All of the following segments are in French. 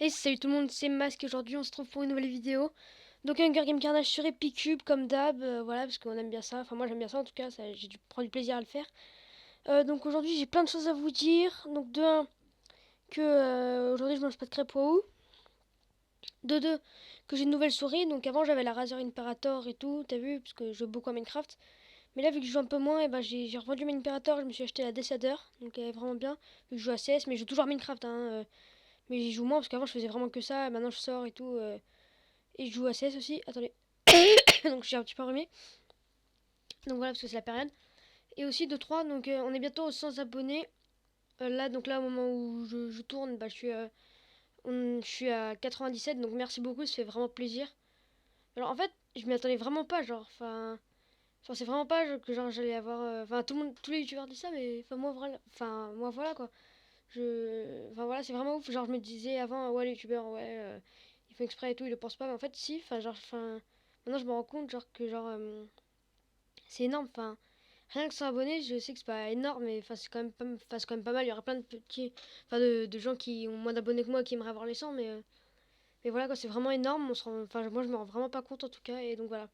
Et salut tout le monde, c'est Masque. Aujourd'hui on se trouve pour une nouvelle vidéo. Donc Hunger Game Carnage sur Epicube comme d'hab, voilà, parce qu'on aime bien ça. Enfin moi j'aime bien ça en tout cas, j'ai dû prendre du plaisir à le faire. Donc aujourd'hui j'ai plein de choses à vous dire. Donc de un, que aujourd'hui je mange pas de crêpes ou. De deux, que j'ai une nouvelle souris. Donc avant j'avais la Razer Imperator et tout, t'as vu, parce que je joue beaucoup à Minecraft. Mais là vu que je joue un peu moins, et ben j'ai revendu ma Imperator, je me suis acheté la Descender. Donc elle est vraiment bien, vu que je joue à CS, mais je joue toujours à Minecraft, hein. Mais j'y joue moins parce qu'avant je faisais vraiment que ça, maintenant je sors et tout. Et je joue à CS aussi. Attendez. Donc j'ai un petit peu remis. Donc voilà, parce que c'est la période. Et aussi de 3 donc on est bientôt aux 100 abonnés. Là, donc là, au moment où je tourne, bah, je suis à 97. Donc merci beaucoup, ça fait vraiment plaisir. Alors en fait, je m'y attendais vraiment pas. Genre, enfin c'est vraiment pas que genre j'allais avoir. Enfin, tout le monde, tous les youtubeurs disent ça, mais enfin, moi voilà quoi. Enfin voilà, c'est vraiment ouf. Genre, je me disais avant, ouais, les youtubeurs, ouais, ils font exprès et tout, ils le pensent pas. Mais en fait, si, maintenant je me rends compte, genre, que genre. C'est énorme, enfin, rien que 100 abonnés, je sais que c'est pas énorme, mais enfin, c'est quand même pas mal. Il y aura plein de petits, enfin, de gens qui ont moins d'abonnés que moi qui aimeraient avoir les 100, mais voilà, quoi, c'est vraiment énorme. Enfin, moi, je me rends vraiment pas compte en tout cas, et donc voilà.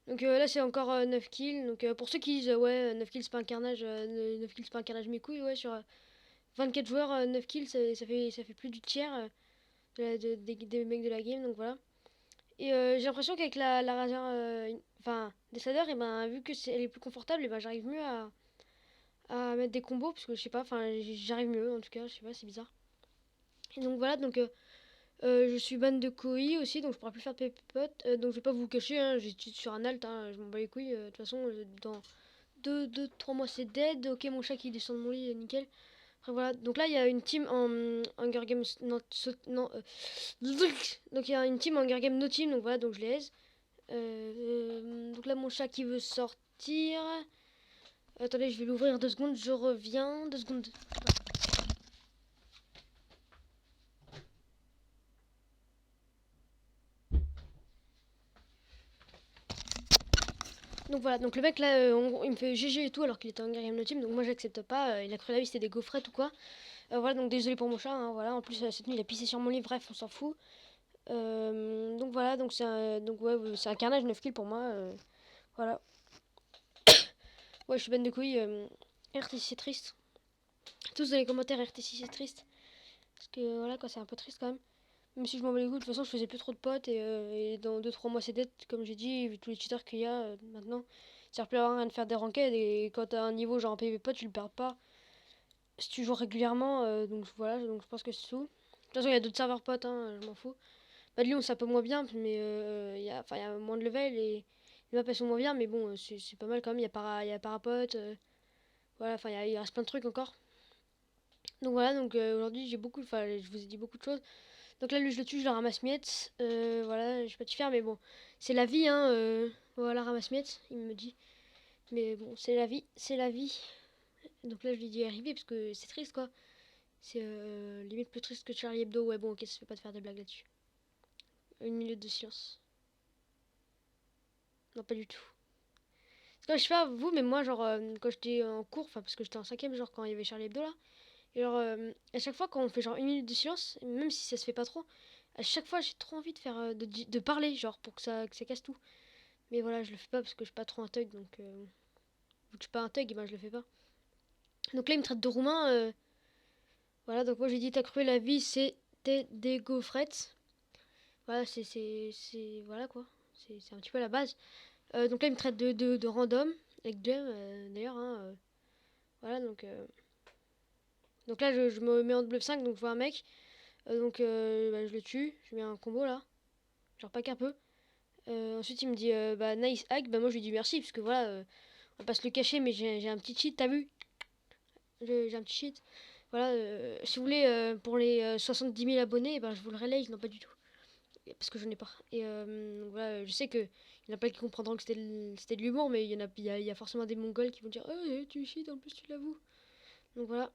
Donc là, c'est encore 9 kills. Donc pour ceux qui disent, ouais, 9 kills, c'est pas un carnage, 9 kills, c'est pas un carnage, mes couilles, ouais, sur 24 joueurs, 9 kills, ça fait plus du tiers des mecs de la game, donc voilà. Et j'ai l'impression qu'avec la Razer, enfin, Desladder, et ben, vu que elle est plus confortable, et ben, j'arrive mieux à mettre des combos, parce que je sais pas, enfin, j'arrive mieux en tout cas, je sais pas, c'est bizarre. Et donc voilà, donc je suis ban de Koi aussi, donc je pourrai plus faire de pépite. Donc je vais pas vous cacher, hein, j'ai sur un alt, hein, je m'en bats les couilles. De toute façon, dans 3 mois c'est dead. Ok, mon chat qui descend de mon lit, nickel. Après voilà, donc là il y a une team en Hunger Games. Non, non donc il y a une team en Hunger Games no team, donc voilà, donc je les aise. Donc là mon chat qui veut sortir. Attendez, je vais l'ouvrir 2 secondes, je reviens. 2 secondes. Donc voilà, donc le mec là, il me fait GG et tout alors qu'il était en Hunger Games no team, donc moi j'accepte pas. Il a cru la vie c'était des gaufrettes ou quoi. Voilà, donc désolé pour mon chat, hein, voilà. En plus cette nuit il a pissé sur mon lit, bref, on s'en fout. Donc voilà, donc ouais, c'est un carnage 9 kills pour moi. Voilà. Ouais, je suis ben de couilles. RTC c'est triste. Tous dans les commentaires RTC c'est triste. Parce que voilà quoi, c'est un peu triste quand même. Même si je m'en bats les couilles, de toute façon je faisais plus trop de potes et dans 2 3 mois c'est dead, comme j'ai dit, vu tous les cheaters qu'il y a maintenant. Ça sert plus à rien de faire des ranked et quand t'as un niveau genre en PvP tu le perds pas. Si tu joues régulièrement, donc voilà, donc je pense que c'est tout. De toute façon il y a d'autres serveurs potes, hein, je m'en fous. Bah de Lyon c'est un peu moins bien, mais y a moins de level et les maps elles sont moins bien, mais bon c'est pas mal quand même, il y a Parapod, voilà, enfin il reste plein de trucs encore. Donc voilà, donc aujourd'hui j'ai beaucoup, enfin je vous ai dit beaucoup de choses. Donc là, lui, je le tue, je le ramasse miettes. Voilà, je peux t'y faire, mais bon, c'est la vie, hein. Voilà, ramasse miettes, il me dit. Mais bon, c'est la vie, c'est la vie. Donc là, je lui dis arriver parce que c'est triste, quoi. C'est limite plus triste que Charlie Hebdo. Ouais, bon, ok, ça fait pas de faire des blagues là-dessus. 1 minute de silence. Non, pas du tout. Parce que je sais pas vous, mais moi, genre, quand j'étais en cours, enfin, parce que j'étais en cinquième, genre, quand il y avait Charlie Hebdo là, et genre, à chaque fois, quand on fait genre 1 minute de silence, même si ça se fait pas trop, à chaque fois, j'ai trop envie de faire, de parler, genre, pour que ça casse tout. Mais voilà, je le fais pas parce que je suis pas trop un thug, donc vu que je suis pas un thug, ben je le fais pas. Donc là, il me traite de roumain. Voilà, donc moi j'ai dit t'as cru la vie, c'était des gaufrettes. Voilà, voilà quoi. C'est un petit peu la base. Donc là, il me traite de random, avec Jem d'ailleurs. Hein, voilà, donc là, je me mets en bluff 5, donc je vois un mec. Donc bah, je le tue, je mets un combo là. Genre pas qu'un peu. Ensuite, il me dit bah nice hack. Bah moi je lui dis merci, parce que voilà, on va pas se le cacher, mais j'ai un petit cheat, t'as vu? J'ai un petit cheat. Voilà, si vous voulez, pour les 70 000 abonnés, eh ben, je vous le relaye, non pas du tout. Parce que je n'ai pas. Et donc voilà, je sais que il y en a pas qui comprendront que c'était de l'humour, mais il y a forcément des Mongols qui vont dire oh, tu cheats, en plus tu l'avoues. Donc voilà.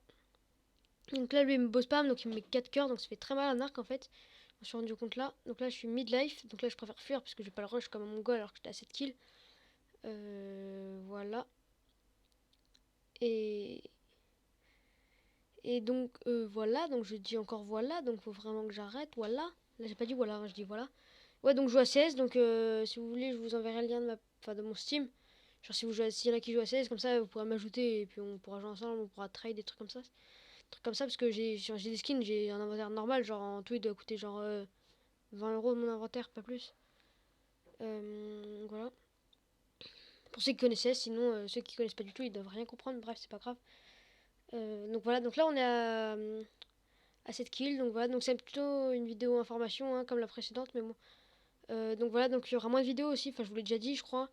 Donc là, lui, il me bosse spam, donc il me met 4 cœurs, donc ça fait très mal à arc en fait. Je me suis rendu compte là. Donc là, je suis midlife, donc là, je préfère fuir parce que je vais pas le rush comme un Mongol alors que j'étais à 7 kills. Voilà. Et, Et donc voilà, donc je dis encore voilà, donc faut vraiment que j'arrête, voilà. Là j'ai pas dit voilà, hein, je dis voilà. Ouais, donc je joue à CS, donc si vous voulez je vous enverrai le lien de mon Steam. Genre si vous jouez, s'il y en a qui jouent à CS, comme ça vous pourrez m'ajouter et puis on pourra jouer ensemble, on pourra trade des trucs comme ça. Des trucs comme ça parce que j'ai des skins, j'ai un inventaire normal, genre en tout il doit coûter genre 20 € de mon inventaire, pas plus. Voilà. Pour ceux qui connaissaient, sinon ceux qui connaissent pas du tout, ils doivent rien comprendre, bref, c'est pas grave. Donc voilà, donc là on est à 7 kills, donc voilà, donc c'est plutôt une vidéo information hein, comme la précédente, mais bon. Donc voilà, donc il y aura moins de vidéos aussi, enfin je vous l'ai déjà dit, je crois,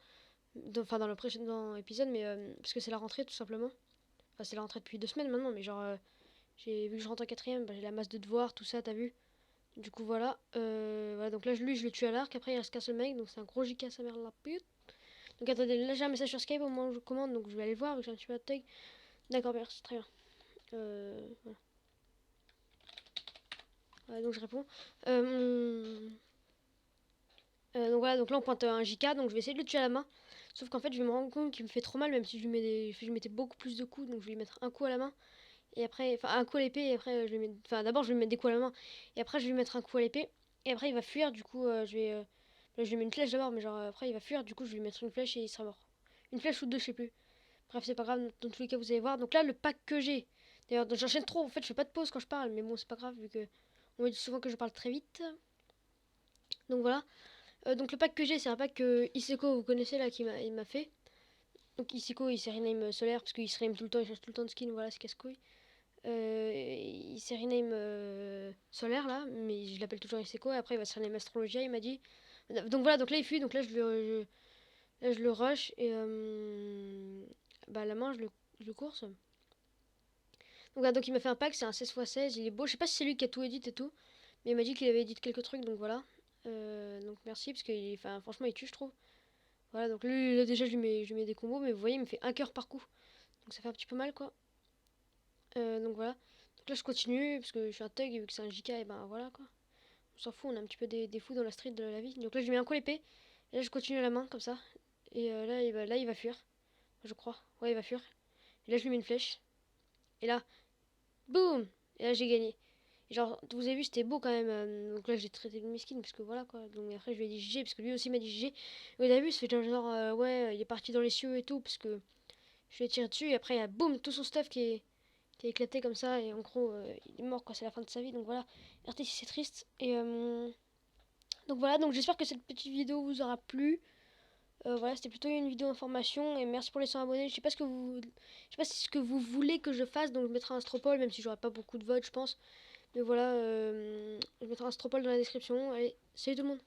enfin dans le précédent épisode, mais parce que c'est la rentrée tout simplement. Enfin c'est la rentrée depuis 2 semaines maintenant, mais genre j'ai vu que je rentre en quatrième, bah, j'ai la masse de devoirs, tout ça, t'as vu. Du coup voilà, voilà donc là lui je le tue à l'arc, après il reste qu'un seul mec, donc c'est un gros JK sa mère la pute. Donc attendez, là j'ai un message sur Skype au moment où je commande, donc je vais aller le voir, avec un petit peu de tag. D'accord, merci, très bien. Voilà. Ouais, donc je réponds. Donc voilà, donc là on pointe un JK, donc je vais essayer de le tuer à la main. Sauf qu'en fait je vais me rendre compte qu'il me fait trop mal, même si je lui mets je lui mettais beaucoup plus de coups, donc je vais lui mettre un coup à la main. Et après, enfin un coup à l'épée, et après je lui mets. Enfin d'abord je vais lui mettre des coups à la main, et après je vais lui mettre un coup à l'épée. Et après il va fuir, du coup là, je lui mets une flèche d'abord, mais genre après il va fuir, du coup je vais lui mettre une flèche et il sera mort. Une flèche ou deux, je sais plus. Bref, c'est pas grave, dans tous les cas vous allez voir. Donc là le pack que j'ai. D'ailleurs, j'enchaîne trop, en fait je fais pas de pause quand je parle, mais bon c'est pas grave vu que on me dit souvent que je parle très vite. Donc voilà. Donc le pack que j'ai, c'est un pack que Iseko, vous connaissez là, il m'a fait. Donc Iseko, il s'est rename solaire parce qu'il se rename tout le temps, il change tout le temps de skin, voilà, c'est casse-couille. Il s'est rename solaire là, mais je l'appelle toujours Iseko. Et après, il va se rename Astrologia, il m'a dit. Donc voilà, donc là il fuit, donc là là, je le rush et bah à la main, je le course. Donc voilà, donc il m'a fait un pack, c'est un 16x16, il est beau. Je sais pas si c'est lui qui a tout edit et tout, mais il m'a dit qu'il avait edit quelques trucs, donc voilà. Donc merci, parce que franchement, il tue, je trouve. Voilà, donc lui, là, déjà, je lui mets des combos, mais vous voyez, il me fait un cœur par coup. Donc ça fait un petit peu mal, quoi. Donc voilà. Donc là, je continue, parce que je suis un thug, et vu que c'est un JK, et ben voilà, quoi. On s'en fout, on a un petit peu des fous dans la street de la vie. Donc là, je lui mets un coup à l'épée, et là, je continue à la main, comme ça. Et là, il va fuir, je crois. Ouais, il va fuir. Et là, je lui mets une flèche. Et là, boum. Et là, j'ai gagné. Et genre, vous avez vu, c'était beau quand même. Donc là, j'ai traité le miskin, parce que voilà, quoi. Donc après, je lui ai dit GG, parce que lui aussi m'a dit GG. Et au début, ça fait genre, ouais, il est parti dans les cieux et tout, parce que je lui ai tiré dessus, et après, il y a boum, tout son stuff qui est éclaté comme ça, et en gros, il est mort, quoi, c'est la fin de sa vie, donc voilà. RT si c'est triste. Et donc voilà, donc j'espère que cette petite vidéo vous aura plu. Voilà, c'était plutôt une vidéo information, et merci pour les 100 abonnés. Je sais pas je sais pas si ce que vous voulez que je fasse, donc je mettrai un stropole, même si j'aurai pas beaucoup de votes, je pense. Mais voilà, je mettrai un stropole dans la description. Allez, salut tout le monde.